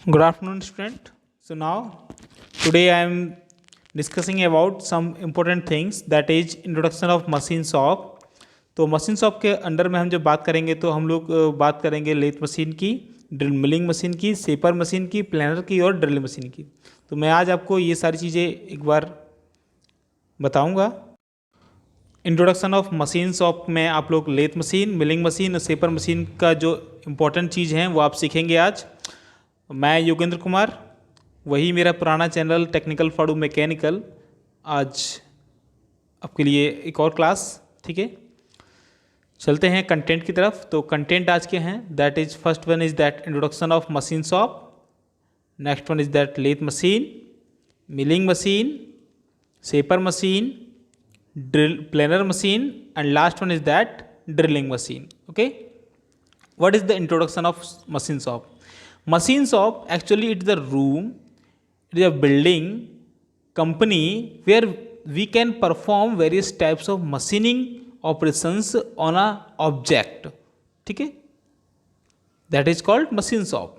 Good afternoon, student. So now, today I am discussing about some important things, that is introduction of machine shop. तो machine shop के under में हम जब बात करेंगे तो हम लोग बात करेंगे लेथ मशीन की, ड्रिल मिलिंग मशीन की, शेपर मशीन की, प्लानर की और ड्रिल मशीन की। तो मैं आज आपको ये सारी चीज़ें एक बार बताऊंगा। इंट्रोडक्शन ऑफ मशीन शॉप में आप लोग लेथ मशीन, मिलिंग मशीन और शेपर मशीन का जो इम्पोर्टेंट चीज़ हैं वो आप सीखेंगे आज। मैं योगेंद्र कुमार, वही मेरा पुराना चैनल टेक्निकल फॉर मैकेनिकल, आज आपके लिए एक और क्लास। ठीक है, चलते हैं कंटेंट की तरफ। तो कंटेंट आज के हैं, that is first one is that introduction of machine shop, next one is that lathe machine, milling machine, shaper machine, drill planer machine, and last one is that drilling machine. Okay, what is the introduction of machine shop? Machine shop actually it is a room, it is a building company where we can perform various types of machining operations on a object. ठीक है, that is called machine shop.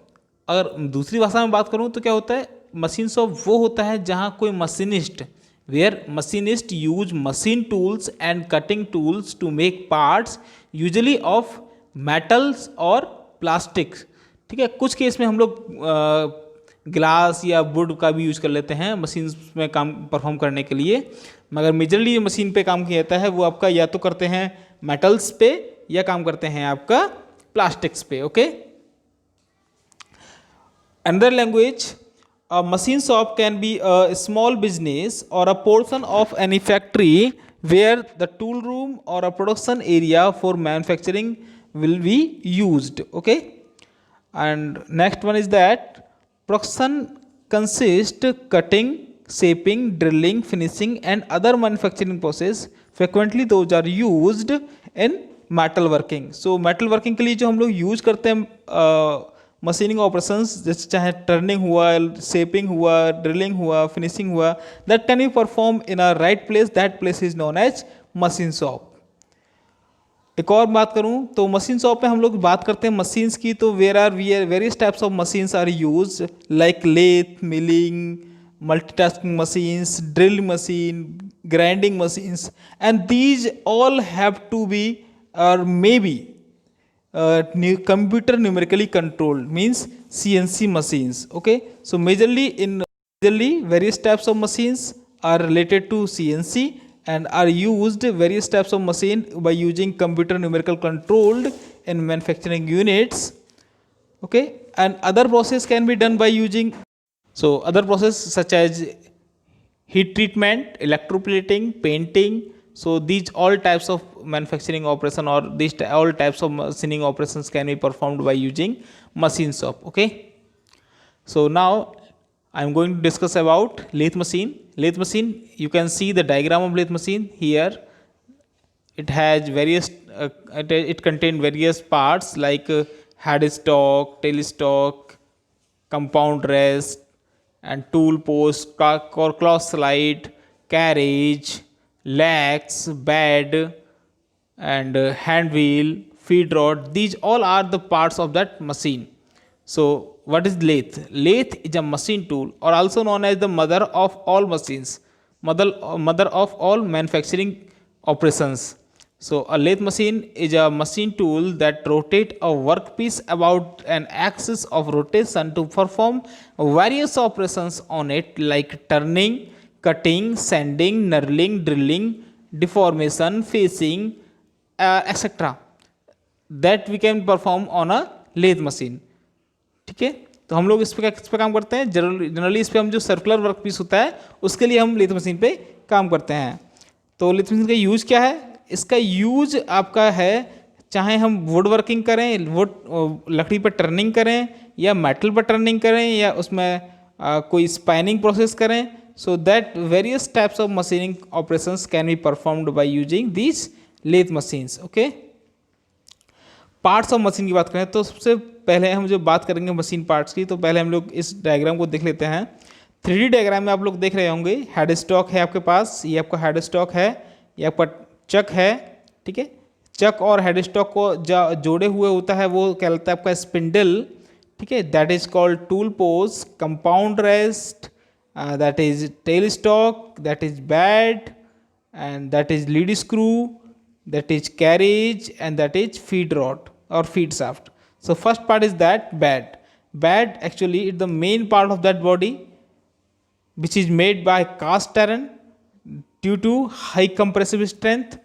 अगर दूसरी भाषा में बात करूँ तो क्या होता है, मशीन शॉप वो होता है जहाँ कोई machinist, where machinist use machine tools and cutting tools to make parts usually of metals और प्लास्टिक्स। ठीक है, कुछ केस में हम लोग ग्लास या वुड का भी यूज कर लेते हैं मशीन में काम परफॉर्म करने के लिए, मगर मेजरली मशीन पे काम किया जाता है वो आपका या तो करते हैं मेटल्स पे या काम करते हैं आपका प्लास्टिक्स पे। Okay, another language, a machine shop can be a small business or a portion of any factory where the tool room or a production area for manufacturing will be used. Okay, and next one is that production consists cutting, shaping, drilling, finishing and other manufacturing process. Frequently those are used in metal working. So metal working के लिए जो हम लोग use करते हैं machining operations, जैसे चाहे turning हुआ, शेपिंग हुआ, ड्रिलिंग हुआ, फिनिशिंग हुआ, that can be perform in a right place, that place is known as machine shop. एक और बात करूं तो मशीन शॉप में हम लोग बात करते हैं मशीन्स की, तो various types of machines are use like lathe, milling, multitasking machines, drill machine, grinding machines, and these all have to be और may be computer numerically controlled, means CNC machines. Okay, so majorly various types of machines are related to CNC and are used various types of machine by using computer numerical controlled in manufacturing units. Okay, and other process can be done by using, so other process such as heat treatment, electroplating, painting. So these all types of manufacturing operation or these all types of machining operations can be performed by using machine shop. Okay, so now I am going to discuss about lathe machine. Lathe machine, you can see the diagram of lathe machine here. It has various it contains various parts like head stock, tail stock, compound rest and tool post, or cloth slide, carriage, legs, bed, and hand wheel, feed rod. These all are the parts of that machine. So what is lathe? Lathe is a machine tool or also known as the mother of all machines, mother of all manufacturing operations. So a lathe machine is a machine tool that rotates a workpiece about an axis of rotation to perform various operations on it, like turning, cutting, sanding, knurling, drilling, deformation, facing, etc. that we can perform on a lathe machine. ठीक है, तो हम लोग इस पे काम करते हैं जनरली इस पे हम जो सर्कुलर वर्क पीस होता है उसके लिए हम लेथ मशीन पे काम करते हैं। तो लेथ मशीन का यूज क्या है? इसका यूज आपका है, चाहे हम वुड वर्किंग करें, वुड लकड़ी पर टर्निंग करें या मेटल पर टर्निंग करें या उसमें कोई स्पाइनिंग प्रोसेस करें, so that various types of machining operations can be performed by using these lathe machines. Okay, parts of machine की बात करें तो सबसे पहले हम जो बात करेंगे मशीन पार्ट्स की, तो पहले हम लोग इस डायग्राम को देख लेते हैं। 3D डायग्राम में आप लोग देख रहे होंगे, हेड स्टॉक है आपके पास, ये आपका हेड स्टॉक है, ये आपका चक है। ठीक है, चक और हेड स्टॉक को जोड़े हुए होता है वो कहलाता है आपका स्पिंडल। ठीक है, that is called tool post, compound rest, that is tell stock, that is bad, and that is lead screw, that is carriage, and that is feed rod or feed shaft. So first part is that bad actually is the main part of that body which is made by cast iron due to high compressive strength.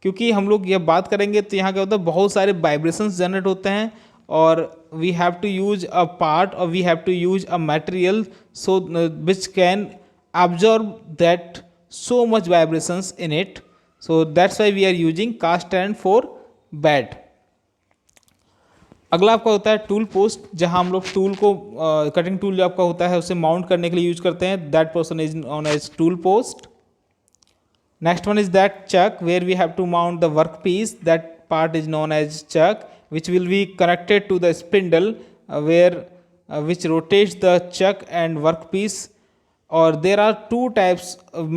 क्योंकि हम लोग ये बात करेंगे तो यहाँ क्या होता है, बहुत सारे वाइब्रेशंस जनरेट होते हैं और we have to use a part और we have to use a material so which can absorb that so much vibrations in it. So that's why we are using cast iron for bed. अगला आपका होता है tool post, जहां हम लोग tool को cutting tool जो आपका होता है उसे माउंट करने के लिए यूज करते हैं. That portion is known as tool post. Next one is that chuck where we have to mount the work piece. That part is known as chuck which will be connected to the spindle which rotates the chuck and workpiece. Or there are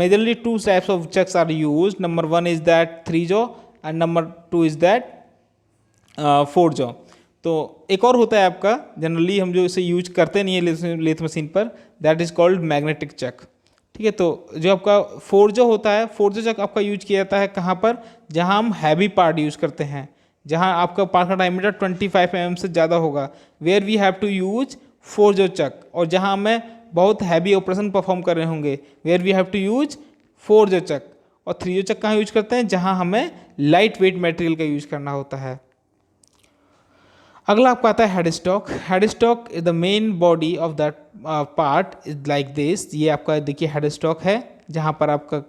majorly two types of chucks are used. Number one is that 3-jaw and number two is that 4-jaw. तो एक और होता है आपका, generally हम जो इसे use करते नहीं है लेथ मशीन पर, दैट इज कॉल्ड मैग्नेटिक चक. ठीक है, तो जो आपका 4-jaw होता है, 4-jaw चक आपका यूज किया जाता है कहाँ पर, जहाँ हम हैवी पार्ट यूज करते हैं, जहाँ आपका पार्ट का डायमीटर 25 mm से ज़्यादा होगा, where we have to use 4-jaw chuck. और जहाँ हमें बहुत हैवी ऑपरेशन परफॉर्म कर रहे होंगे, where we have to use 4-jaw chuck. और 3-jaw चक कहाँ यूज करते हैं, जहाँ हमें लाइट वेट मटेरियल का यूज करना होता है. अगला आपका आता है head stock. Head stock is the main body of that part is like this. ये आपका देखिए हेड स्टॉक है, जहाँ पर आपका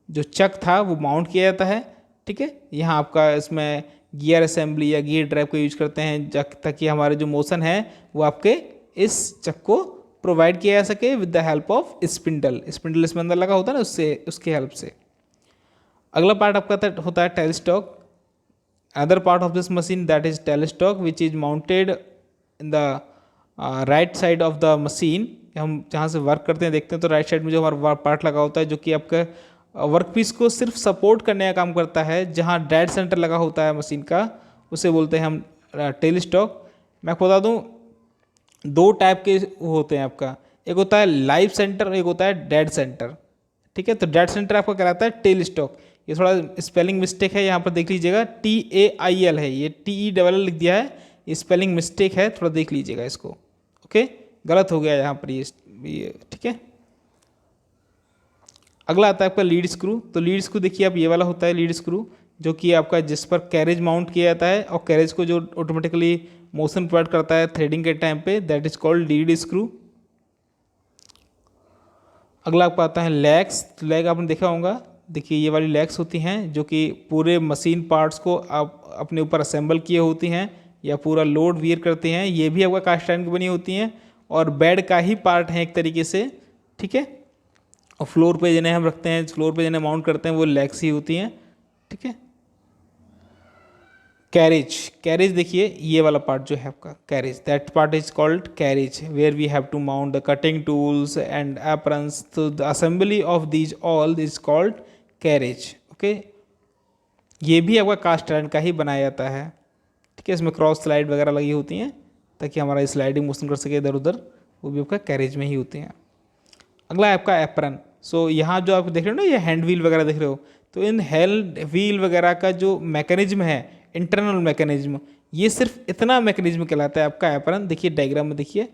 जो चक था वो माउंट किया जाता है. ठीक है, यहाँ आपका इसमें गियर असेंबली या गियर ड्राइव का यूज करते हैं ताकि हमारे जो मोशन है वो आपके इस चक को प्रोवाइड किया जा सके with the help of spindle. Spindle इसमें अंदर लगा होता है ना, उसके हेल्प से. अगला पार्ट आपका होता है tell stock. Other part of this machine that is tell stock which is mounted in the right side of the machine. हम जहाँ से वर्क करते हैं देखते हैं तो राइट साइड में जो हमारा पार्ट लगा होता है, जो कि आपका वर्क पीस को सिर्फ सपोर्ट करने का काम करता है. जहाँ डेड सेंटर लगा होता है मशीन का, उसे बोलते हैं हम टेल स्टॉक. मैं आपको बता दूँ, दो टाइप के होते हैं आपका, एक होता है लाइव सेंटर और एक होता है डेड सेंटर. ठीक है, तो डेड सेंटर आपका कहलाता है टेल स्टॉक. ये थोड़ा स्पेलिंग मिस्टेक है, यहाँ पर देख लीजिएगा, TAIL है, ये TELL लिख दिया है, ये स्पेलिंग मिस्टेक है, थोड़ा देख लीजिएगा इसको. ओके, गलत हो गया यहाँ पर ये. ठीक है, अगला आता है आपका लीड स्क्रू. तो लीड स्क्रू देखिए आप, ये वाला होता है लीड स्क्रू, जो कि आपका जिस पर कैरेज माउंट किया जाता है और कैरेज को जो ऑटोमेटिकली मोशन प्रोवाइड करता है थ्रेडिंग के टाइम पे, that is called lead screw. अगला आपका आता है लैग्स. तो लैग आपने देखा होगा, देखिए ये वाली लैग्स होती हैं जो कि पूरे मशीन पार्ट्स को आप अपने ऊपर असेंबल किए होती हैं या पूरा लोड वियर करते हैं. ये भी आपका कास्ट आयरन की बनी होती हैं और बेड का ही पार्ट है एक तरीके से. ठीक है, और फ्लोर पे जिन्हें हम रखते हैं, फ्लोर पे जिन्हें माउंट करते हैं, वो लेग्स ही होती हैं. ठीक है, कैरेज देखिए ये वाला पार्ट जो है आपका carriage, that part is called carriage where we have to mount the cutting tools and aprons. तो the assembly of these all is called carriage. Okay, ये भी आपका कास्ट आयरन का ही बनाया जाता है. ठीक है, इसमें क्रॉस स्लाइड वगैरह लगी होती हैं ताकि हमारा स्लाइडिंग मोशन कर सके इधर उधर, वो भी आपका कैरेज में ही होती हैं. अगला है आपका एप्रन. सो यहाँ जो आप देख रहे हो ना, ये हैंड व्हील वगैरह देख रहे हो, तो इन हैंड व्हील वगैरह का जो मैकेनिज्म है, इंटरनल मैकेनिज्म, ये सिर्फ इतना मैकेनिज्म कहलाता है आपका एप्रन. देखिए डायग्राम में देखिए,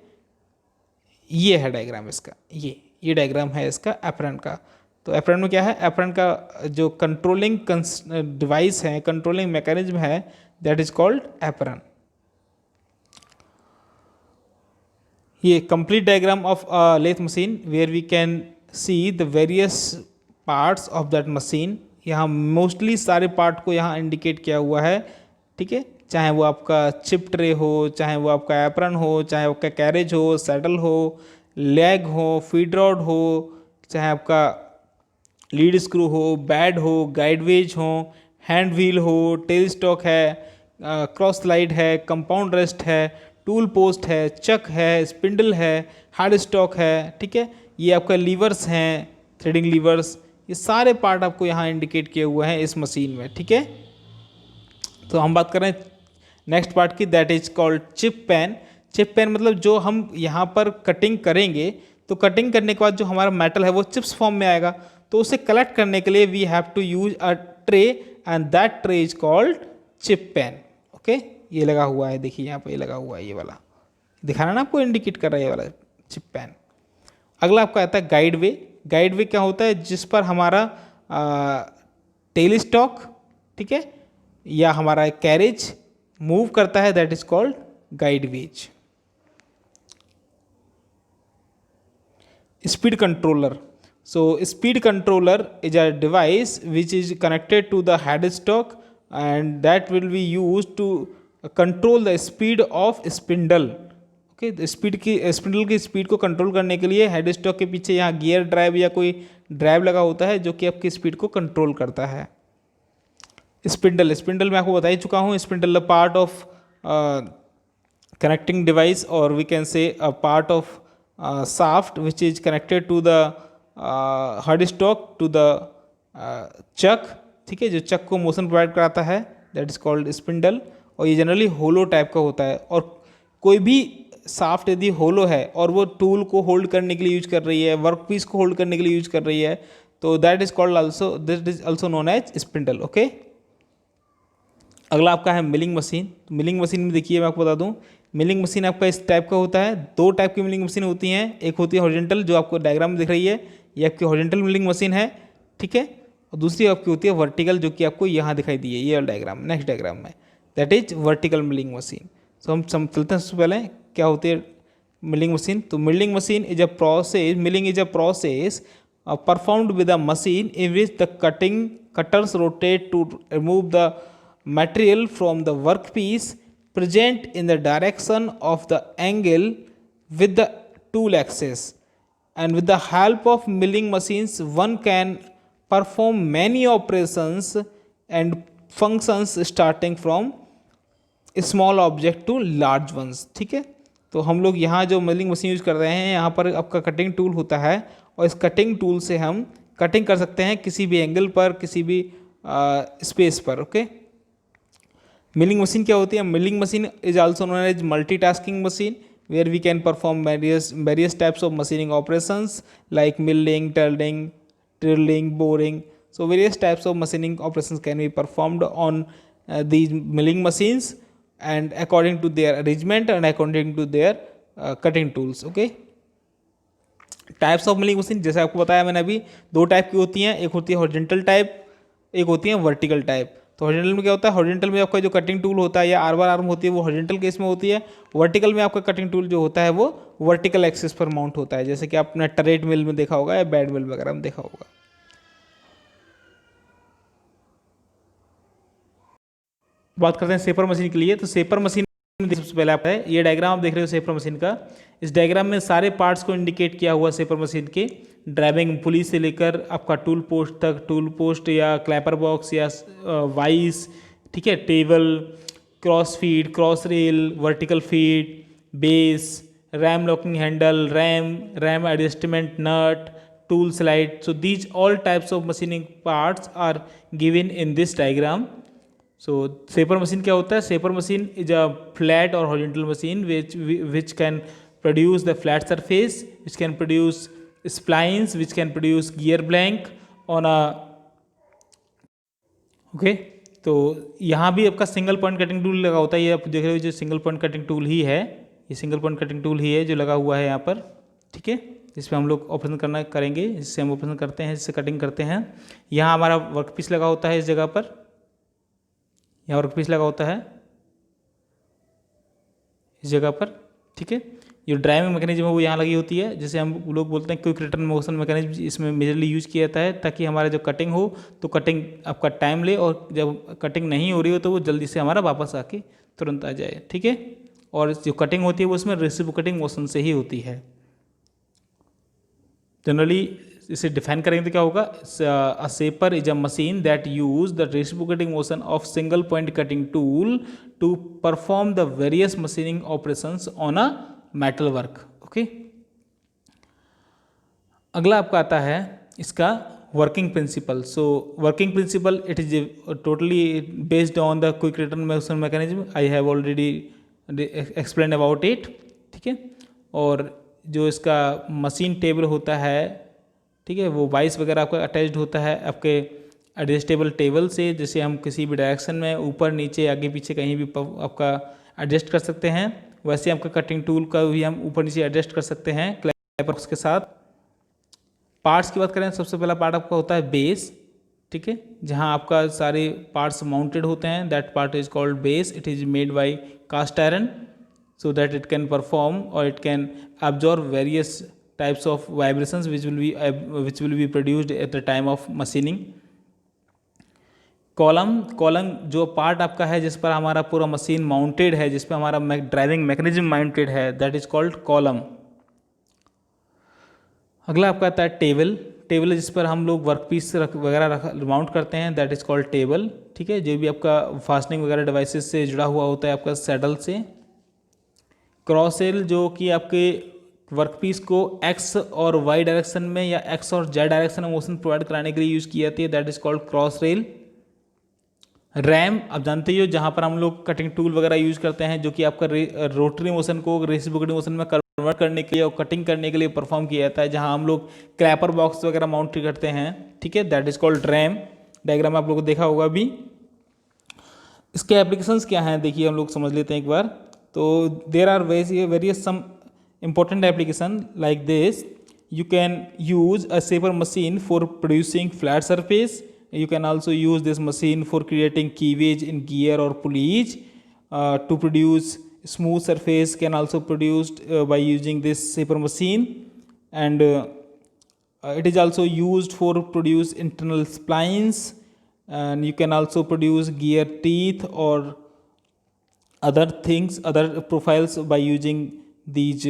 ये है डायग्राम इसका, ये डायग्राम है इसका एप्रन का. तो एप्रन में क्या है, एप्रन का जो कंट्रोलिंग डिवाइस है, कंट्रोलिंग मैकेनिज्म है, दैट इज कॉल्ड एप्रन. ये complete diagram of lathe machine where we can see the various parts of that machine. यहाँ मोस्टली सारे पार्ट को यहाँ इंडिकेट किया हुआ है. ठीक है, चाहे वो आपका चिप ट्रे हो, चाहे वो आपका एप्रन हो, चाहे आपका कैरेज हो, सैडल हो, लेग हो, फीड रॉड हो, चाहे आपका लीड स्क्रू हो, बैड हो, गाइड वेज हो, हैंड व्हील हो, टेल स्टॉक है, क्रॉस स्लाइड है, कंपाउंड रेस्ट है, टूल पोस्ट है, चक है, स्पिंडल है, हार्ड स्टॉक है. ठीक है, ये आपका लीवर्स हैं, थ्रेडिंग लीवर्स, ये सारे पार्ट आपको यहाँ इंडिकेट किए हुए हैं इस मशीन में. ठीक है, तो हम बात कर रहे हैं नेक्स्ट पार्ट की, that is called chip pan. Chip pan मतलब जो हम यहाँ पर कटिंग करेंगे तो कटिंग करने के बाद जो हमारा मेटल है वो चिप्स फॉर्म में आएगा, तो उसे कलेक्ट करने के लिए we have to use a tray and that tray is called chip pan. Okay, ये लगा हुआ है, देखिए यहाँ पे ये लगा हुआ है, ये वाला दिखाना ना आपको, इंडिकेट कर रहा है ये वाला चिप पेन। अगला आपका आता है गाइड वे। गाइड वे क्या होता है, जिस पर हमारा टेल स्टॉक, ठीक है, या हमारा कैरेज मूव करता है, that is called guide ways. Speed controller. So speed controller is a device which is connected to the headstock and that will be used to control the speed of spindle। Okay, तो spindle की speed को control करने के लिए headstock के पीछे यहाँ gear drive या कोई ड्राइव लगा होता है जो कि आपकी स्पीड को कंट्रोल करता है। स्पिंडल मैं आपको बता ही चुका हूँ, spindle the part of connecting device और we can say a part of shaft which is connected to the hard stock to the chuck, ठीक है, जो चक को मोशन प्रोवाइड कराता है, दैट इज कॉल्ड स्पिंडल। और ये जनरली होलो टाइप का होता है, और कोई भी शाफ्ट यदि होलो है और वो टूल को होल्ड करने के लिए यूज कर रही है, वर्क पीस को होल्ड करने के लिए यूज कर रही है, तो that is called also, this is also known as spindle. Okay, अगला आपका है मिलिंग मशीन। तो मिलिंग मशीन में देखिए मैं आपको बता दूं, मिलिंग मशीन आपका इस टाइप का होता है। दो टाइप की मिलिंग मशीन होती हैं, एक होती है हॉरिजॉन्टल जो आपको डायग्राम में दिख रही है, ये आपकी हॉरिजॉन्टल मिलिंग मशीन है, ठीक है, और दूसरी आपकी होती है वर्टिकल जो कि आपको यहाँ दिखाई दी है, ये वाला डायग्राम, नेक्स्ट डायग्राम में, that is vertical milling machine. So हम चलते हैं सबसे पहले क्या होती है मिलिंग मशीन। तो milling machine is a process, milling is a process performed with a machine in which the cutters rotate to remove the material from the workpiece present in the direction of the angle with the tool axis, and with the help of milling machines one can perform many operations and functions starting from small object to large ones. ठीक है, तो हम लोग यहाँ जो milling machine use कर रहे हैं, यहाँ पर आपका कटिंग टूल होता है और इस कटिंग टूल से हम कटिंग कर सकते हैं किसी भी एंगल पर, किसी भी स्पेस पर। ओके, मिलिंग मशीन क्या होती है, milling machine is also known as multitasking machine where we can perform various types of machining operations like milling, turning, drilling, boring. So various types of machining operations can be performed on these milling machines and according to their arrangement and according to their cutting tools। okay, types of milling machine जैसे आपको बताया मैंने अभी, दो type की होती हैं, एक होती है हॉरिजॉन्टल टाइप, एक होती है वर्टिकल टाइप। तो हॉरिजॉन्टल में क्या होता है, हॉरिजॉन्टल में आपका जो कटिंग टूल होता है या आर्मर आर्म होती है वो हॉरिजॉन्टल केस में होती है। वर्टिकल में आपका कटिंग टूल जो होता है वो वर्टिकल एक्सिस पर माउंट होता है, जैसे कि आपने टरेट मिल में देखा होगा या बैड मिल वगैरह में देखा होगा। बात करते हैं सेपर मशीन के लिए। तो सेपर मशीन सबसे पहले आप है, ये डायग्राम आप देख रहे हो सेपर मशीन का, इस डायग्राम में सारे पार्ट्स को इंडिकेट किया हुआ सेपर मशीन के, ड्राइविंग पुली से लेकर आपका टूल पोस्ट तक, टूल पोस्ट या क्लैपर बॉक्स या वाइस, ठीक है, table, cross feed, cross rail, vertical feed, base, ram locking handle, ram adjustment nut, tool slide. So these all types of machining parts are given in this diagram. So shaper machine क्या होता है, shaper machine is a flat और horizontal machine which can produce the flat surface, which can produce splines, which can produce gear blank on a okay. तो यहाँ भी आपका single point cutting tool लगा होता है, ये आप देख रहे हो जो सिंगल पॉइंट कटिंग टूल ही है, ये सिंगल पॉइंट कटिंग टूल ही है जो लगा हुआ है यहाँ पर, ठीक है, जिसमें हम लोग ऑपरेशन करेंगे, जिससे हम ऑपरेशन करते हैं, जिससे कटिंग करते हैं। यहाँ हमारा वर्क पीस लगा होता है इस जगह पर, यहाँ वर्क पीस लगा होता है इस जगह पर, ठीक है। जो ड्राइविंग मैकेनिज्म है वो यहाँ लगी होती है, जिसे हम लोग बोलते हैं क्विक रिटर्न मोशन मैकेनिज्म, इसमें मेजरली यूज किया जाता है ताकि हमारा जो कटिंग हो तो कटिंग आपका टाइम ले, और जब कटिंग नहीं हो रही हो तो वो जल्दी से हमारा वापस आके तुरंत आ जाए, ठीक है। और जो कटिंग होती है वो उसमें रेसिप्रोकेटिंग मोशन से ही होती है। जनरली इसे डिफाइन करेंगे तो क्या होगा, a shaper is a machine that use the reciprocating motion of single point cutting tool to perform the various machining operations on a metal work. Okay, अगला आपका आता है इसका working principle. So working principle it is totally based on the quick return motion mechanism. I have already explain about it, ठीक है। और जो इसका मशीन टेबल होता है, ठीक है, वो वाइस वगैरह आपका अटैच्ड होता है आपके एडजस्टेबल टेबल से, जिसे हम किसी भी डायरेक्शन में ऊपर नीचे आगे पीछे कहीं भी आपका एडजस्ट कर सकते हैं। वैसे आपका कटिंग टूल का भी हम ऊपर नीचे एडजस्ट कर सकते हैं क्लैपर्स के साथ। पार्ट्स की बात करें, सबसे पहला पार्ट आपका होता है बेस, ठीक है, जहां आपका सारे पार्ट्स माउंटेड होते हैं। That part is called base. It is made by cast iron so that it can perform or it can absorb various types of vibrations which will be produced at the time of machining. Column जो part आपका है जिस पर हमारा पूरा machine mounted है, जिस पर हमारा ड्राइविंग मैकेनिज्म माउंटेड है, दैट इज कॉल्ड कॉलम। अगला आपका आता है टेबल जिस पर हम लोग वर्क पीस वगैरह माउंट करते हैं, दैट इज कॉल्ड टेबल, ठीक है, जो भी आपका फास्टनिंग वगैरह डिवाइसेस से जुड़ा हुआ होता है आपका सैडल से। क्रॉस रेल जो कि आपके वर्कपीस को एक्स और वाई डायरेक्शन में या एक्स और जेड डायरेक्शन में मोशन प्रोवाइड कराने के लिए यूज की जाती है, that is called cross rail. RAM आप जानते ही हो, जहां पर हम लोग कटिंग टूल वगैरह यूज करते हैं, जो कि आपका रोटरी मोशन को रेसिप्रोकेटिंग मोशन में कन्वर्ट करने के लिए और कटिंग करने के लिए परफॉर्म किया जाता है, जहां हम लोग क्लैपर बॉक्स वगैरह माउंट करते हैं, ठीक है, that is called RAM. Diagram आप लोगों को देखा होगा अभी। इसके एप्लीकेशंस क्या हैं देखिए, हम लोग समझ लेते हैं एक बार। तो there are various some important application like this. You can use a shaper machine for producing flat surface. You can also use this machine for creating cleavage in gear or pulleys. To produce smooth surface can also produced by using this shaper machine, and it is also used for produce internal splines, and you can also produce gear teeth or other things, other profiles by using these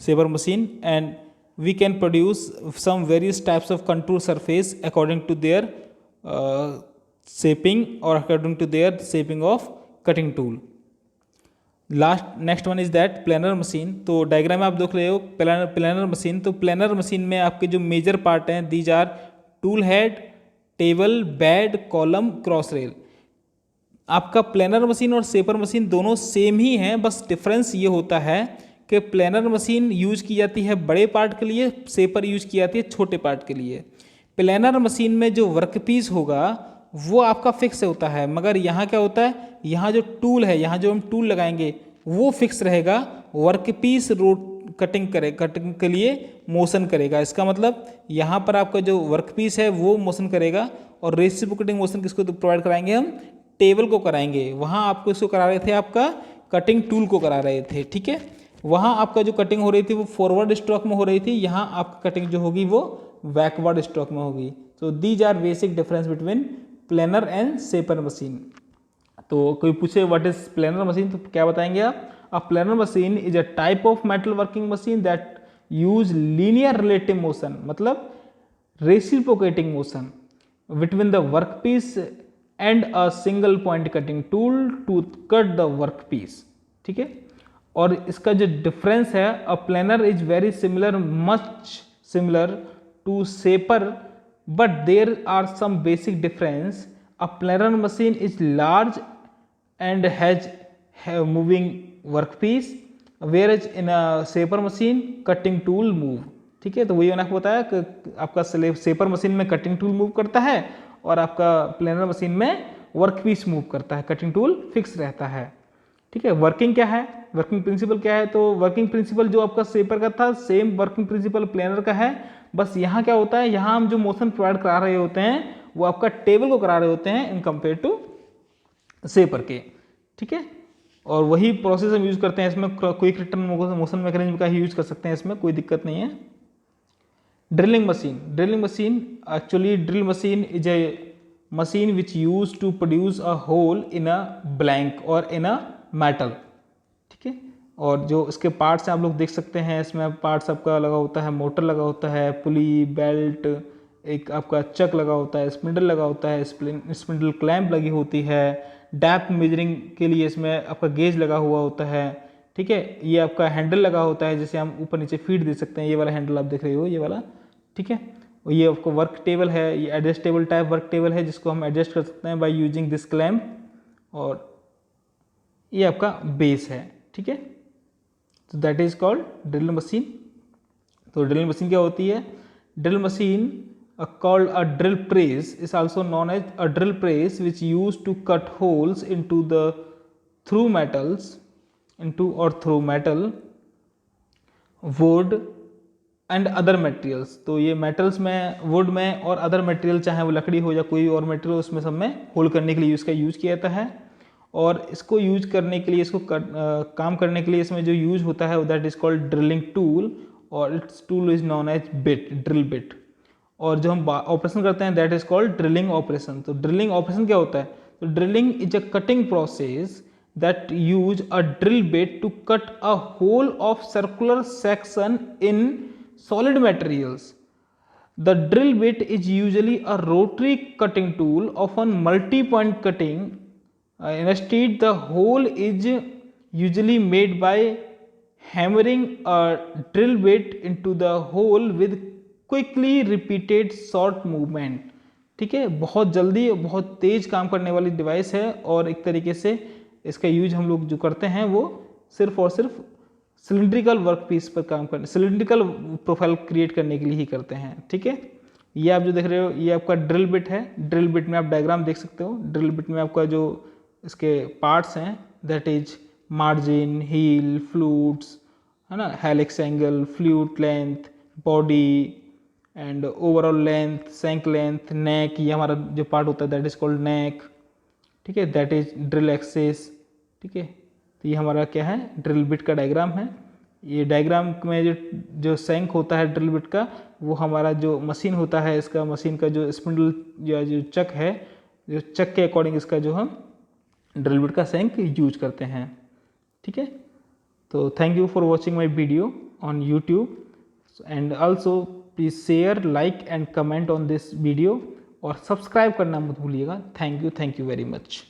shaper machine. And we can produce some various types of contour surface according to their shaping or according to their shaping of cutting tool. Next one is that planer machine. तो diagram में आप देख रहे हो planer machine. तो planer machine में आपके जो मेजर पार्ट हैं, these are tool head, table, bed, column, cross rail. आपका प्लानर मशीन और शेपर मशीन दोनों सेम ही हैं, बस डिफरेंस ये होता है कि प्लानर मशीन यूज की जाती है बड़े पार्ट के लिए, शेपर यूज की जाती है छोटे पार्ट के लिए। प्लानर मशीन में जो वर्कपीस होगा वो आपका फिक्स होता है, मगर यहाँ क्या होता है, यहाँ जो टूल है, यहाँ जो हम टूल लगाएंगे वो फिक्स रहेगा, वर्कपीस कटिंग के लिए मोशन करेगा। इसका मतलब यहाँ पर आपका जो वर्कपीस है वो मोशन करेगा, और रेसिप्रोकेटिंग मोशन किसको प्रोवाइड कराएंगे, हम टेबल को कराएंगे। वहाँ आपको इसको करा रहे थे, आपका कटिंग टूल को करा रहे थे, ठीक है। वहाँ आपका जो कटिंग हो रही थी वो फॉरवर्ड स्ट्रोक में हो रही थी, यहाँ आपकी कटिंग जो होगी वो बैकवर्ड स्ट्रोक में होगी। तो these are basic difference between planer and shaper machine. तो कोई पूछे व्हाट इज प्लानर मशीन, तो क्या बताएंगे आप? A planer machine is a type of metal working machine that use linear relative motion, मतलब reciprocating motion between the workpiece and a single point cutting tool to cut the workpiece, ठीक है। और इसका जो डिफरेंस है, a planer is very similar, much similar to shaper, but there are some basic difference. A planer machine is large and has moving workpiece, whereas in a shaper machine cutting tool move, ठीक है। तो वही मैंने आपको बताया कि आपका shaper machine में कटिंग टूल मूव करता है और आपका प्लानर मशीन में वर्कपीस मूव करता है, कटिंग टूल फिक्स रहता है, ठीक है। वर्किंग क्या है, वर्किंग प्रिंसिपल क्या है? तो वर्किंग प्रिंसिपल जो आपका शेपर का था सेम वर्किंग प्रिंसिपल प्लानर का है, बस यहाँ क्या होता है, यहाँ हम जो मोशन प्रोवाइड करा रहे होते हैं वो आपका टेबल को करा रहे होते हैं इन कंपेयर टू शेपर के, ठीक है। और वही प्रोसेस हम यूज करते हैं इसमें, क्विक रिटर्न मोशन मैकेनिज्म का ही यूज कर सकते हैं, इसमें कोई दिक्कत नहीं है। Drilling machine actually drill machine is a machine which used to produce a hole in a blank or in a metal, ठीक है। और जो इसके पार्ट्स हैं आप लोग देख सकते हैं, इसमें पार्ट्स आपका लगा होता है, मोटर लगा होता है, पुली, बेल्ट, एक आपका चक लगा होता है, स्पिंडल लगा होता है, स्पिंडल क्लैंप लगी होती है, डेप्थ मेजरिंग के लिए इसमें आपका गेज लगा हुआ होता है, ठीक है। ये आपका हैंडल लगा होता है जिसे हम ऊपर नीचे फीड दे सकते हैं, ये वाला हैंडल आप देख रहे हो, ये वाला, ठीक है। और ये आपको वर्क टेबल है, ये एडजस्टेबल टाइप वर्क टेबल है जिसको हम एडजस्ट कर सकते हैं बाय यूजिंग दिस क्लैंप, और ये आपका बेस है, ठीक है, तो that is called drill machine. तो ड्रिल मशीन क्या होती है? Drill machine called a drill press is also known as a drill press, which used to cut holes into the through metals through metal, wood and other materials. तो ये metals में, would में और other material, चाहे वो लकड़ी हो या कोई और मटेरियल, उसमें सब में होल करने के लिए इसका यूज किया जाता है। और इसको यूज करने के लिए, इसको काम करने के लिए इसमें जो यूज होता है that is called drilling tool, और it's tool is known as bit, drill bit. और जो हम ऑपरेशन करते हैं that is called drilling operation. तो ड्रिलिंग ऑपरेशन क्या होता है? तो drilling is a cutting process that use a drill bit to cut a hole of circular section in solid materials. The drill bit is usually a rotary cutting tool, often multi-point cutting. Instead, the hole is usually made by hammering a drill bit into the hole with quickly repeated short movement. ठीक है, बहुत जल्दी, बहुत तेज काम करने वाली device है, और एक तरीके से इसका यूज हम लोग जो करते हैं वो सिर्फ और सिर्फ सिलिंड्रिकल वर्क पीस पर काम करने, सिलिंड्रिकल प्रोफाइल क्रिएट करने के लिए ही करते हैं। ठीक है, ये आप जो देख रहे हो ये आपका ड्रिल बिट है। ड्रिल बिट में आप डायग्राम देख सकते हो। ड्रिल बिट में आपका जो इसके पार्ट्स हैं that is margin, heel, flutes, है ना, helix angle, flute length, body and overall length, shank length, neck, ये हमारा जो पार्ट होता है दैट इज कॉल्ड नेक। ठीक है, दैट इज ड्रिल एक्सेस। ठीक है, तो ये हमारा क्या है? ड्रिल बिट का डायग्राम है। ये डायग्राम में जो सैंक होता है ड्रिल बिट का, वो हमारा जो मशीन होता है, इसका मशीन का जो स्पिंडल या जो चक है, जो चक के अकॉर्डिंग इसका जो हम ड्रिल बिट का सैंक यूज करते हैं। ठीक है, तो thank you for watching my video on YouTube, and also please share, like and comment on this video, और सब्सक्राइब करना मत भूलिएगा। Thank you very much.